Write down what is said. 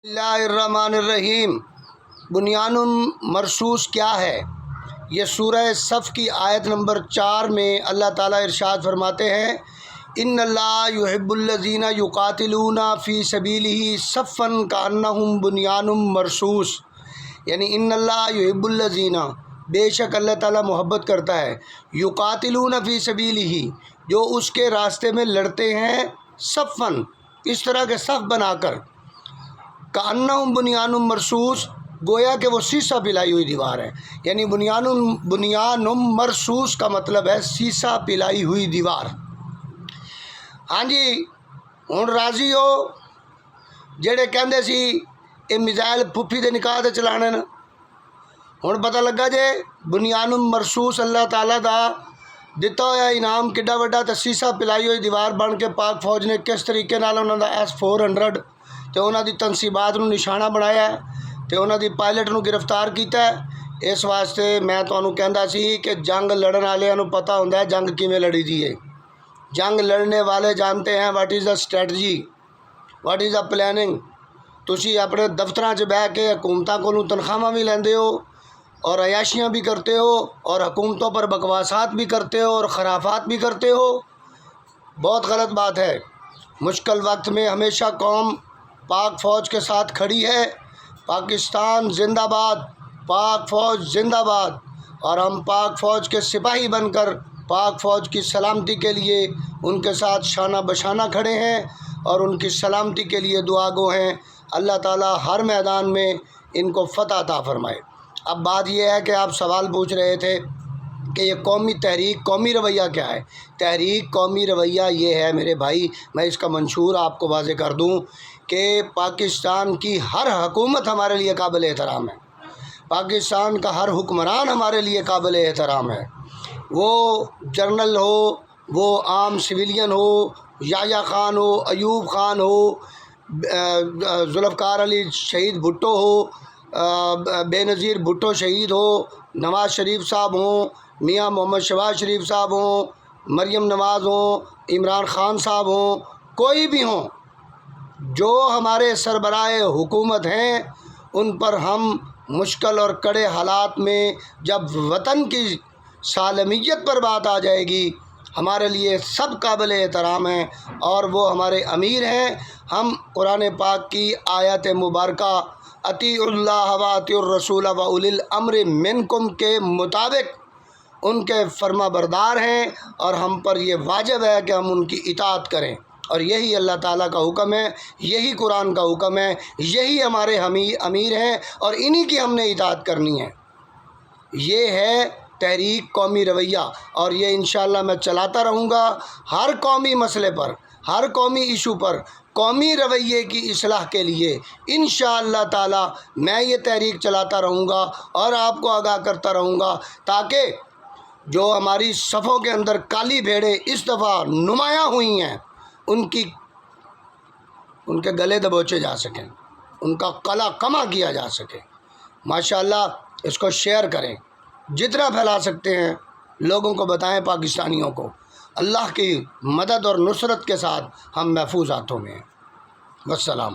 اللہ الرحمن الرحیم۔ بنیان مرصوص کیا ہے؟ یہ سورہ صف کی آیت نمبر 4 میں اللہ تعالیٰ ارشاد فرماتے ہیں، ان اللہ یحب الذین یقاتلون فی سبیلہ صفا کأنہم بنیان مرصوص، یعنی ان اللہ یحب الذین، بے شک اللہ تعالیٰ محبت کرتا ہے، یقاتلون فی سبیلہ، جو اس کے راستے میں لڑتے ہیں، صفا، اس طرح کے صف بنا کر، کأنہم بنیان مرصوص، گویا کہ وہ سیسہ پلائی ہوئی دیوار ہے۔ یعنی بنیان مرصوص کا مطلب ہے سیسہ پلائی ہوئی دیوار۔ ہاں جی، ہن راضی ہو جڑے کہندے سی یہ میزائل پھپھی دے نکاح تے چلانے نا، ہن پتہ لگا جے بنیان مرصوص اللہ تعالیٰ دا دتا ہوا انعام کڈا وڈا، تے سیسہ پلائی ہوئی دیوار بن کے پاک فوج نے کس طریقے نال انہاں دا S-400 تے انہاں دی تنصیبات نو نشانہ بنایا ہے تے انہاں دی پائلٹ نو گرفتار کیتا ہے۔ اس واسطے میں تانوں کہندا سی کہ جنگ لڑن والیاں نو پتہ ہوندا ہے جنگ کیویں لڑی دی ہے۔ جنگ لڑنے والے جانتے ہیں what is the strategy, what is the planning. تسی اپنے دفتراں 'چ بیٹھ کے حکومتاں کولوں تنخواਹਾਂ بھی لیندے ہو اور عیاشیاں بھی کرتے ہو اور حکومتوں پر بکواسات بھی کرتے ہو اور خرافات بھی کرتے ہو، بہت غلط بات ہے۔ مشکل وقت میں ہمیشہ قوم پاک فوج کے ساتھ کھڑی ہے۔ پاکستان زندہ باد، پاک فوج زندہ باد، اور ہم پاک فوج کے سپاہی بن کر پاک فوج کی سلامتی کے لیے ان کے ساتھ شانہ بشانہ کھڑے ہیں اور ان کی سلامتی کے لیے دعا گو ہیں۔ اللہ تعالیٰ ہر میدان میں ان کو فتح عطا فرمائے۔ اب بات یہ ہے کہ آپ سوال پوچھ رہے تھے کہ یہ قومی تحریک، قومی رویہ کیا ہے؟ تحریک قومی رویہ یہ ہے میرے بھائی، میں اس کا منشور آپ کو واضح کر دوں کہ پاکستان کی ہر حکومت ہمارے لیے قابل احترام ہے، پاکستان کا ہر حکمران ہمارے لیے قابل احترام ہے، وہ جنرل ہو، وہ عام سویلین ہو، یحییٰ خان ہو، ایوب خان ہو، ذوالفقار علی شہید بھٹو ہو، بے نظیر بھٹو شہید ہو، نواز شریف صاحب ہوں، میاں محمد شہباز شریف صاحب ہوں، مریم نواز ہوں، عمران خان صاحب ہوں، کوئی بھی ہوں، جو ہمارے سربراہ حکومت ہیں، ان پر ہم مشکل اور کڑے حالات میں جب وطن کی سالمیت پر بات آ جائے گی، ہمارے لیے سب قابل احترام ہیں اور وہ ہمارے امیر ہیں۔ ہم قرآن پاک کی آیت مبارکہ اطیعوا اللہ و اطیعوا الرسول و اولی الامر منکم کے مطابق ان کے فرما بردار ہیں، اور ہم پر یہ واجب ہے کہ ہم ان کی اطاعت کریں، اور یہی اللہ تعالیٰ کا حکم ہے، یہی قرآن کا حکم ہے، یہی ہمارے امیر ہیں اور انہی کی ہم نے اطاعت کرنی ہے۔ یہ ہے تحریک قومی رویہ، اور یہ انشاءاللہ میں چلاتا رہوں گا ہر قومی مسئلے پر، ہر قومی ایشو پر، قومی رویے کی اصلاح کے لیے انشاءاللہ تعالی میں یہ تحریک چلاتا رہوں گا اور آپ کو آگاہ کرتا رہوں گا، تاکہ جو ہماری صفوں کے اندر کالی بھیڑیں اس دفعہ نمایاں ہوئی ہیں، ان کے گلے دبوچے جا سکیں، ان کا قلع کما کیا جا سکے۔ ماشاءاللہ اس کو شیئر کریں، جتنا پھیلا سکتے ہیں لوگوں کو بتائیں، پاکستانیوں کو۔ اللہ کی مدد اور نصرت کے ساتھ ہم محفوظ ہاتھوں میں ہیں۔ والسلام۔